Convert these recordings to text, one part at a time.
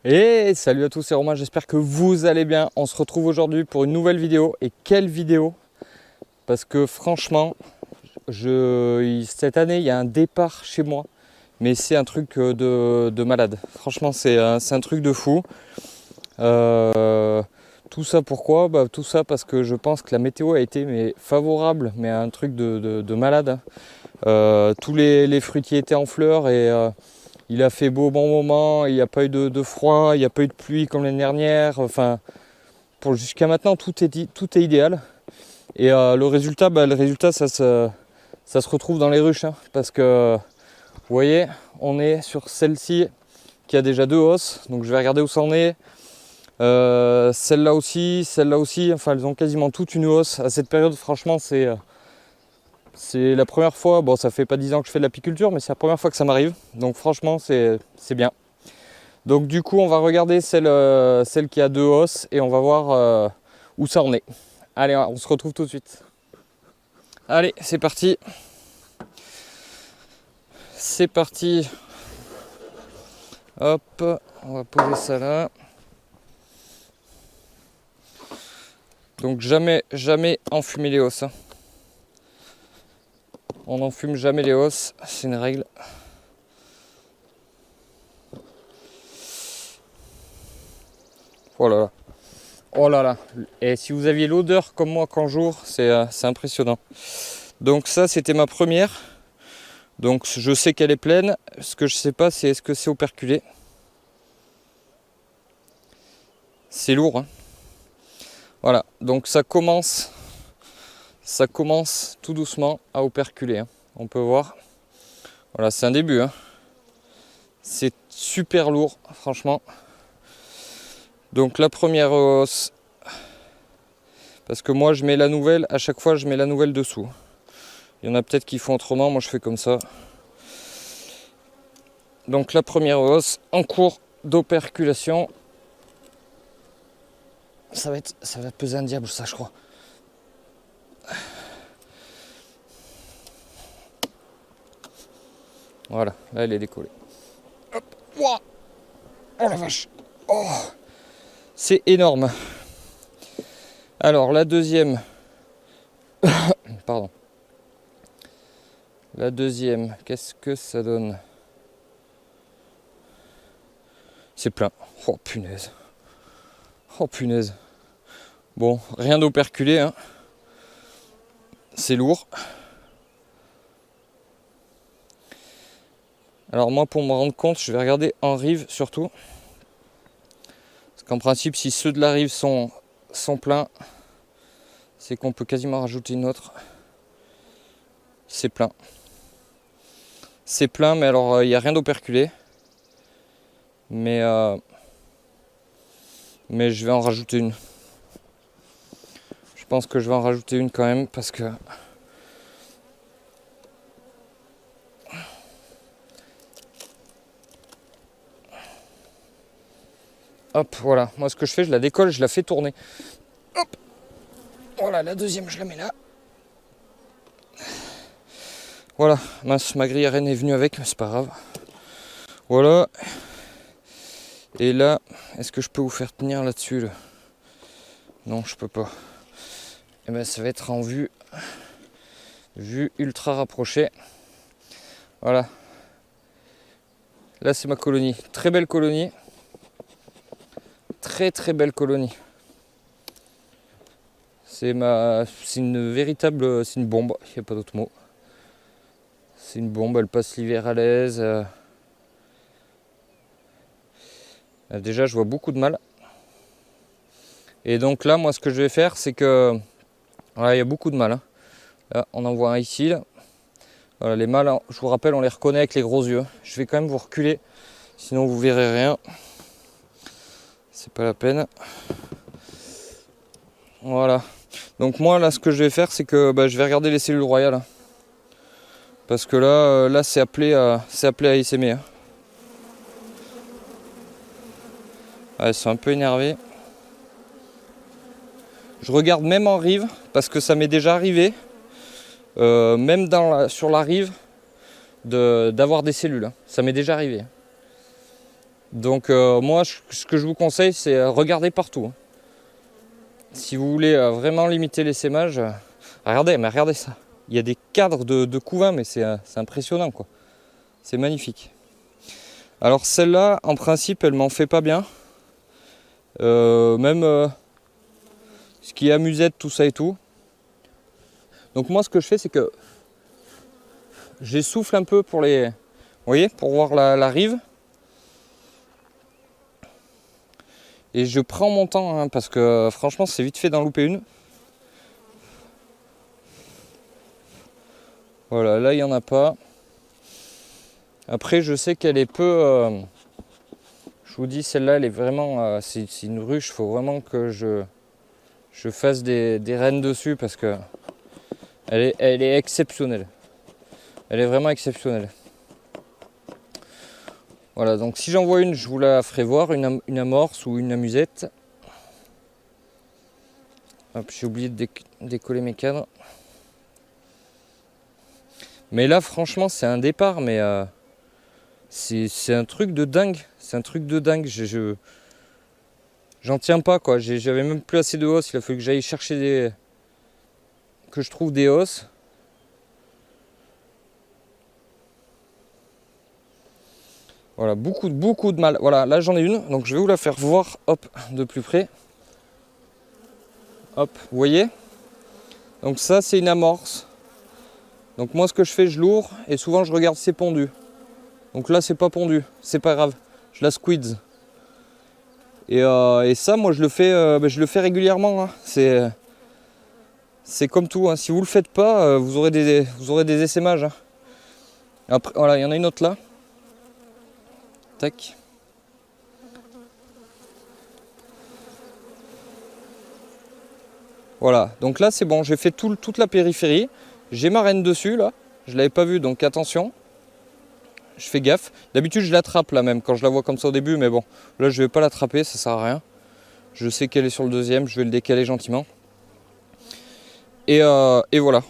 Et salut à tous, c'est Romain, j'espère que vous allez bien. On se retrouve aujourd'hui pour une nouvelle vidéo. Et quelle vidéo! Parce que franchement, cette année, il y a un départ chez moi. Mais c'est un truc de malade. Franchement, c'est un truc de fou. Tout ça pourquoi? Tout ça parce que je pense que la météo a été favorable, mais un truc de malade. Tous les fruitiers étaient en fleurs et il a fait beau au bon moment, il n'y a pas eu de froid, il n'y a pas eu de pluie comme l'année dernière. Enfin, jusqu'à maintenant, tout est idéal. Et le résultat, ça se retrouve dans les ruches. Hein, parce que, vous voyez, on est sur celle-ci qui a déjà 2 hausses. Donc je vais regarder où ça en est. Celle-là aussi. Enfin, elles ont quasiment toutes une hausse. À cette période, franchement, c'est la première fois, bon ça fait pas 10 ans que je fais de l'apiculture, mais c'est la première fois que ça m'arrive. Donc franchement c'est bien. Donc du coup on va regarder celle qui a 2 hausses et on va voir où ça en est. Allez, on se retrouve tout de suite. Allez, c'est parti. C'est parti. Hop, on va poser ça là. Donc jamais enfumer les hausses. On n'enfume jamais les hausses, c'est une règle. Oh là là. Oh là là. Et si vous aviez l'odeur comme moi qu'en jour, c'est impressionnant. Donc ça, c'était ma première. Donc je sais qu'elle est pleine. Ce que je sais pas, c'est est-ce que c'est operculé. C'est lourd. Hein. Voilà. Donc ça commence tout doucement à operculer. Hein. On peut voir. Voilà, c'est un début. Hein. C'est super lourd, franchement. Donc la première hausse, parce que moi je mets la nouvelle, à chaque fois je mets la nouvelle dessous. Il y en a peut-être qui font autrement, moi je fais comme ça. Donc la première hausse en cours d'operculation. Ça va peser un diable ça je crois. Voilà, là elle est décollée. Hop. Wow. Oh la vache. Oh. C'est énorme. Alors la deuxième. Pardon. La deuxième, qu'est-ce que ça donne? C'est plein. Oh punaise. Oh punaise. Bon, rien d'operculé, hein. C'est lourd. Alors moi pour me rendre compte, je vais regarder en rive surtout. Parce qu'en principe, si ceux de la rive sont pleins, c'est qu'on peut quasiment rajouter une autre. C'est plein. C'est plein, mais alors il n'y a rien d'operculé. Mais je vais en rajouter une. Je pense que je vais en rajouter une quand même parce que hop, voilà. Moi ce que je fais, je la décolle, je la fais tourner. Hop. Voilà, la deuxième, je la mets là. Voilà, mince, ma grille à rennes est venue avec, mais c'est pas grave. Voilà. Et là, est-ce que je peux vous faire tenir là-dessus là? Non, je peux pas. Et ben ça va être en vue ultra rapprochée. Voilà. Là c'est ma colonie. Très belle colonie. Très très belle colonie. C'est une véritable. C'est une bombe, il n'y a pas d'autre mot. C'est une bombe, elle passe l'hiver à l'aise. Déjà je vois beaucoup de mâles. Et donc là moi ce que je vais faire c'est que. Voilà, il y a beaucoup de mâles. Hein. Là on en voit un ici. Là. Voilà, les mâles, je vous rappelle, on les reconnaît avec les gros yeux. Je vais quand même vous reculer, sinon vous verrez rien. C'est pas la peine. Voilà. Donc moi là ce que je vais faire c'est que je vais regarder les cellules royales. Parce que là c'est appelé à essaimer. Hein. Ouais, elles sont un peu énervées. Je regarde même en rive parce que ça m'est déjà arrivé. Même sur la rive d'avoir des cellules. Hein. Ça m'est déjà arrivé. Donc moi, ce que je vous conseille, c'est regarder partout. Hein. Si vous voulez vraiment limiter l'essaimage, regardez ça. Il y a des cadres de couvain, mais c'est impressionnant, quoi. C'est magnifique. Alors celle-là, en principe, elle m'en fait pas bien. Même ce qui est amusette, tout ça et tout. Donc moi, ce que je fais, c'est que j'essouffle un peu pour les... Vous voyez, pour voir la rive. Et je prends mon temps, hein, parce que franchement, c'est vite fait d'en louper une. Voilà, là, il n'y en a pas. Après, je sais qu'elle est peu... je vous dis, celle-là, elle est vraiment... c'est une ruche, il faut vraiment que je fasse des rennes dessus, parce que elle est exceptionnelle. Elle est vraiment exceptionnelle. Voilà, donc si j'en vois une, je vous la ferai voir, une amorce ou une amusette. Hop, j'ai oublié de décoller mes cadres. Mais là, franchement, c'est un départ, mais c'est un truc de dingue. C'est un truc de dingue. J'en tiens pas, quoi. J'avais même plus assez de os. Il a fallu que j'aille chercher que je trouve des os. Voilà, beaucoup de mal. Voilà, là j'en ai une, donc je vais vous la faire voir, hop, de plus près. Hop, vous voyez? Donc ça, c'est une amorce. Donc moi, ce que je fais, je l'ouvre et souvent je regarde si c'est pondu. Donc là, c'est pas pondu, c'est pas grave. Je la squeeze. Et ça, moi, je le fais régulièrement. Hein. C'est comme tout. Hein. Si vous le faites pas, vous aurez des essaimages. Hein. Après, voilà, il y en a une autre là. Tac. Voilà, donc là c'est bon, j'ai fait toute la périphérie. J'ai ma reine dessus là, je l'avais pas vue, donc attention. Je fais gaffe. D'habitude je l'attrape là même quand je la vois comme ça au début, mais bon, là je vais pas l'attraper, ça sert à rien. Je sais qu'elle est sur le deuxième, je vais le décaler gentiment. Et voilà.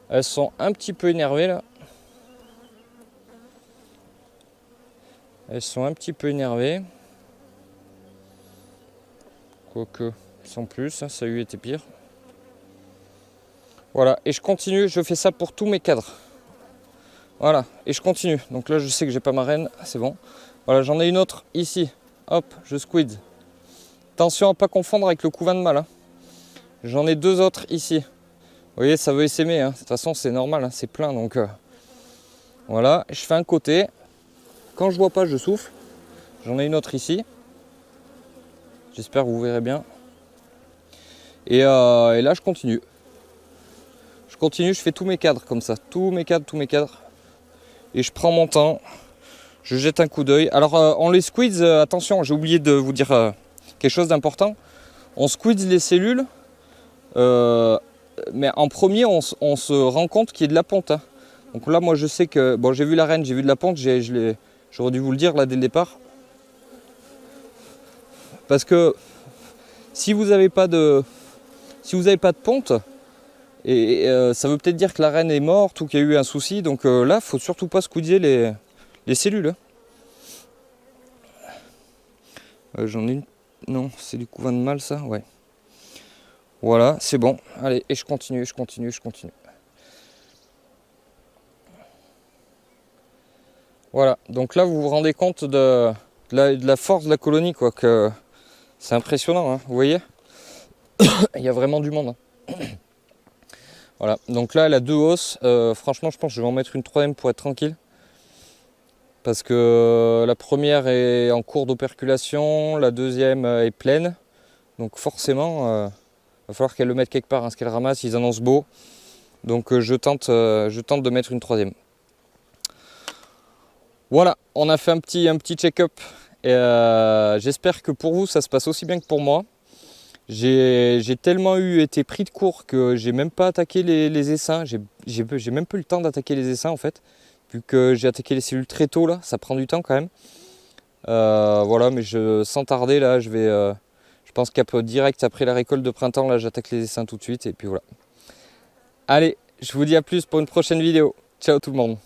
Elles sont un petit peu énervées là. Elles sont un petit peu énervées. Quoique, sans plus, hein, ça a eu été pire. Voilà, et je continue, je fais ça pour tous mes cadres. Voilà, et je continue. Donc là, je sais que j'ai pas ma reine, c'est bon. Voilà, j'en ai une autre ici. Hop, je squeeze. Attention à pas confondre avec le couvain de mâle. Hein. J'en ai deux autres ici. Vous voyez, ça veut essaimer. Hein. De toute façon, c'est normal, hein, c'est plein. Donc voilà, je fais un côté. Quand je vois pas, je souffle. J'en ai une autre ici. J'espère que vous verrez bien. Et là, je continue. Je continue, je fais tous mes cadres comme ça. Tous mes cadres. Et je prends mon temps. Je jette un coup d'œil. Alors, on les squeeze. Attention, j'ai oublié de vous dire quelque chose d'important. On squeeze les cellules. Mais en premier, on se rend compte qu'il y a de la ponte. Hein. Donc là, moi, je sais que... Bon, j'ai vu la reine, j'ai vu de la ponte. J'aurais dû vous le dire là dès le départ. Parce que si vous n'avez pas de ponte, et ça veut peut-être dire que la reine est morte ou qu'il y a eu un souci. Donc là, il ne faut surtout pas squeezer les cellules. J'en ai une... Non, c'est du couvain de mâle ça, ouais. Voilà, c'est bon. Allez, et je continue. Voilà, donc là, vous vous rendez compte de la force de la colonie, quoi. Que c'est impressionnant, hein, vous voyez. Il y a vraiment du monde. Hein. Voilà, donc là, elle a deux hausses. Franchement, je pense que je vais en mettre une troisième pour être tranquille. Parce que la première est en cours d'operculation, la deuxième est pleine. Donc forcément, va falloir qu'elle le mette quelque part, hein, ce qu'elle ramasse, ils annoncent beau. Donc je tente de mettre une troisième. Voilà, on a fait un petit check-up. J'espère que pour vous, ça se passe aussi bien que pour moi. J'ai tellement été pris de court que j'ai même pas attaqué les essaims. J'ai même pas eu le temps d'attaquer les essaims en fait. Vu que j'ai attaqué les cellules très tôt là, ça prend du temps quand même. Voilà, mais sans tarder là, je pense qu'après direct après la récolte de printemps, là j'attaque les essaims tout de suite et puis voilà. Allez, je vous dis à plus pour une prochaine vidéo. Ciao tout le monde.